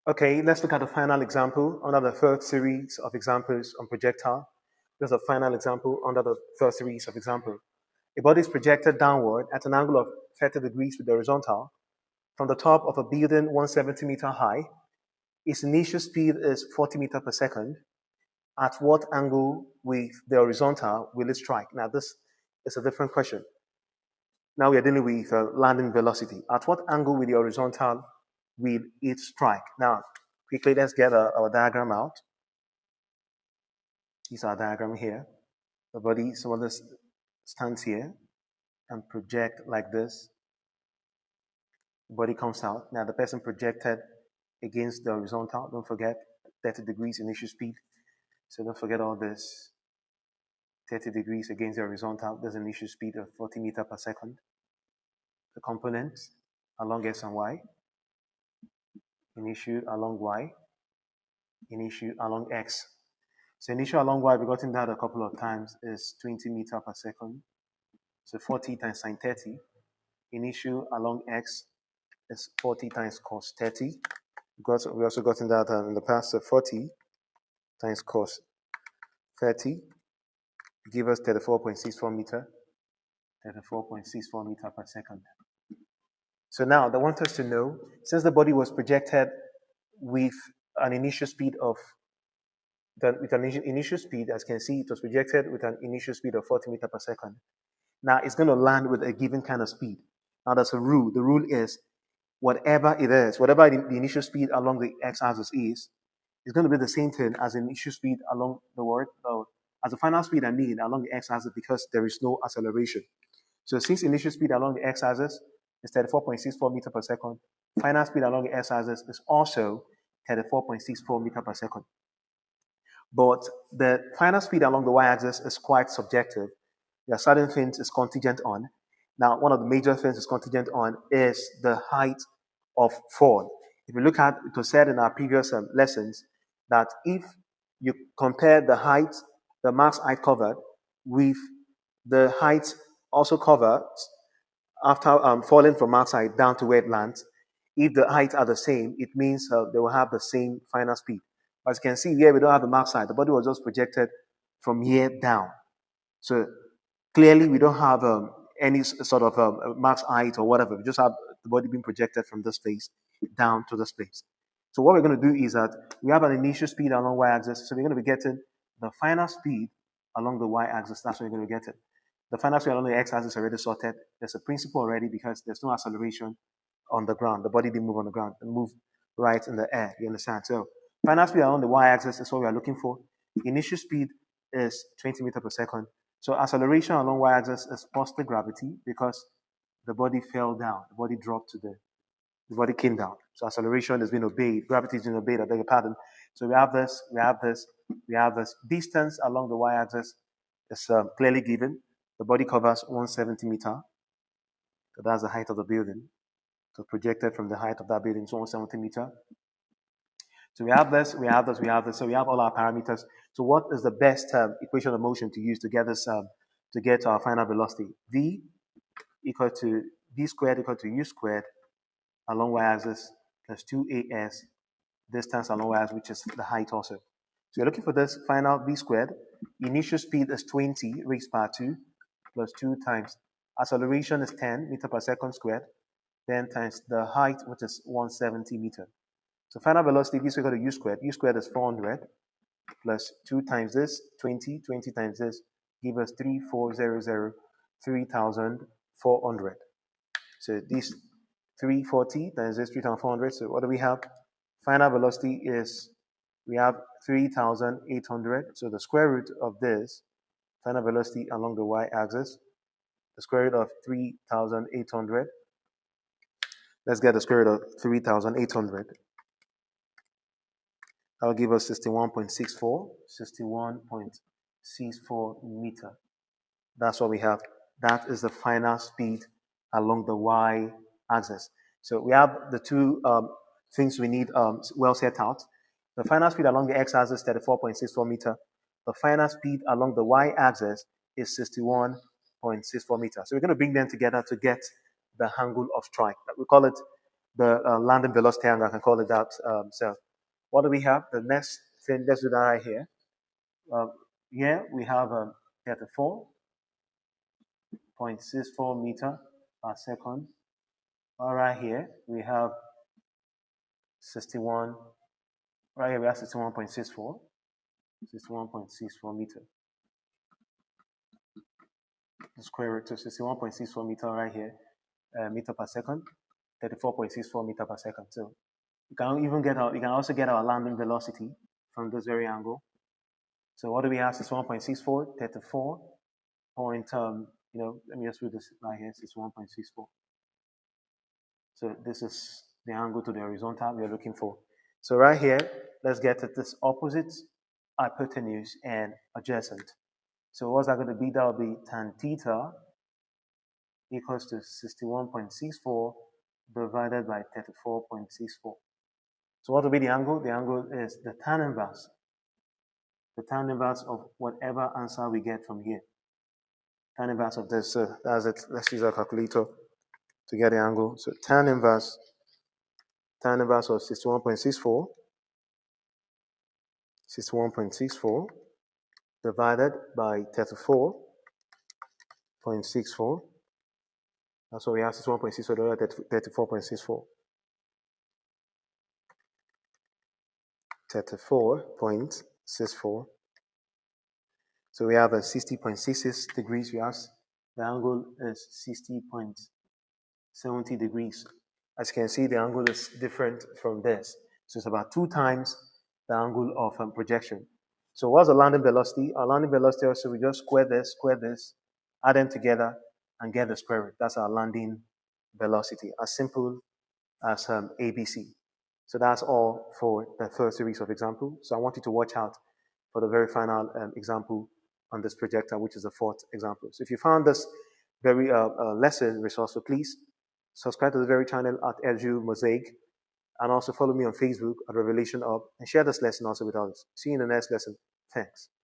Okay, let's look at the final example under the third series of examples on projectile. There's a final example under the third series of example. A body is projected downward at an angle of 30 degrees with the horizontal from the top of a building 170-meter high. Its initial speed is 40 meters per second. At what angle with the horizontal will it strike? Now, this is a different question. Now we are dealing with landing velocity. At what angle with the horizontal will it strike? Now, quickly, let's get our diagram out. This is our diagram here. The body, so this stands here and project like this. The body comes out. Now the person projected against the horizontal. Don't forget 30 degrees initial speed. So don't forget all this. 30 degrees against the horizontal. There's an initial speed of 40 meters per second. The components along X and Y. Initial along Y. Initial along X. So initial along Y, we've gotten that a couple of times, is 20 meters per second. So 40 times sine 30. Initial along X is 40 times cos 30. Because we also gotten that in the past, so 40 times cos 30 give us 34.64 meter, 34.64 meter per second. So now they want us to know, since the body was projected with an initial speed of, with an initial speed, as you can see, it was projected with an initial speed of 40 meter per second. Now it's going to land with a given kind of speed. Now there's a rule. The rule is whatever it is, whatever the initial speed along the x-axis is, it's going to be the same thing as the initial speed along as the final speed along the x-axis, because there is no acceleration. So since initial speed along the x-axis is 34.64 meter per second, final speed along the x-axis is also 34.64 meter per second. But the final speed along the y-axis is quite subjective. There are certain things it's contingent on. Now, one of the major things it's contingent on is the height of fall. If you look at, it was said in our previous lessons that if you compare the height, the max height covered, with the height also covered after falling from max height down to where it lands, if the heights are the same, it means they will have the same final speed. As you can see here, we don't have the max height. The body was just projected from here down. So clearly, we don't have any sort of max height or whatever. We just have the body being projected from this place down to this place. So what we're going to do is that we have an initial speed along y-axis. So we're going to be getting the final speed along the y-axis. That's what we're going to get it. The final speed along the x-axis is already sorted. There's a principle already because there's no acceleration on the ground. The body didn't move on the ground. It moved right in the air. You understand? So final speed along the y-axis is what we are looking for. Initial speed is 20 meters per second. So acceleration along y-axis is positive gravity because the body fell down. The body dropped to the body came down. So acceleration has been obeyed. Gravity has been obeyed. I beg your pardon. So we have this, we have this, we have this. Distance along the y-axis is clearly given. The body covers 170 meters. So that's the height of the building. So projected from the height of that building, so 170 meters. So we have this, we have this, we have this. So we have all our parameters. So what is the best equation of motion to use to get this, to get our final velocity? V equal to v squared equal to u squared along y-axis plus 2as distance along y-axis, which is the height also. So you're looking for this final v squared. Initial speed is 20 raised by 2 plus 2 times acceleration is 10 meter per second squared, then times the height, which is 170 meter. So final velocity v is equal to u squared. U squared is 400 plus 2 times this, 20, 20 times this, give us 3400, 3,400. So this 340 times this 3,400. So what do we have? Final velocity is, we have 3,800. So the square root of this, final velocity along the y-axis, the square root of 3,800. Let's get the square root of 3,800. That will give us 61.64, 61.64 meter. That's what we have. That is the final speed along the y-axis. So we have the two things we need well set out. The final speed along the x-axis, 34.64 meter. The final speed along the y-axis is 61.64 meters. So we're going to bring them together to get the angle of strike. We call it the landing velocity angle. I can call it that. So what do we have? The next thing, let's do that right here. Here we have 34.64 meter per second. All right, here we have 61. Right here we have 61.64. 61.64 meter. The square root to 61.64 meter right here, meter per second. 34.64 meter per second. So you can even get you can also get our landing velocity from this very angle. So what do we have? 61.64, 34 point, let me just read this right here, 61.64. So this is the angle to the horizontal we're looking for. So right here, let's get at this opposite, hypotenuse, and adjacent. So what's that going to be? That will be tan theta equals to 61.64 divided by 34.64. So what will be the angle? The angle is the tan inverse. The tan inverse of whatever answer we get from here. Tan inverse of this. So that's it. Let's use our calculator to get the angle. So tan inverse of 61.64 divided by 34.64. That's what we have, 61.64 divided by 34.64. 34.64. So we have a 60.66 degrees. We have the angle is 60.70 degrees. As you can see, the angle is different from this. So it's about 2 times the angle of projection. So what's the landing velocity? Our landing velocity also, we just square this, add them together, and get the square root. That's our landing velocity, as simple as ABC. So that's all for the first series of examples. So I want you to watch out for the very final example on this projectile, which is the 4th example. So if you found this very lesson resourceful, please subscribe to the very channel at Edu Mosaic, and also follow me on Facebook at Revelation Up, and share this lesson also with others. See you in the next lesson. Thanks.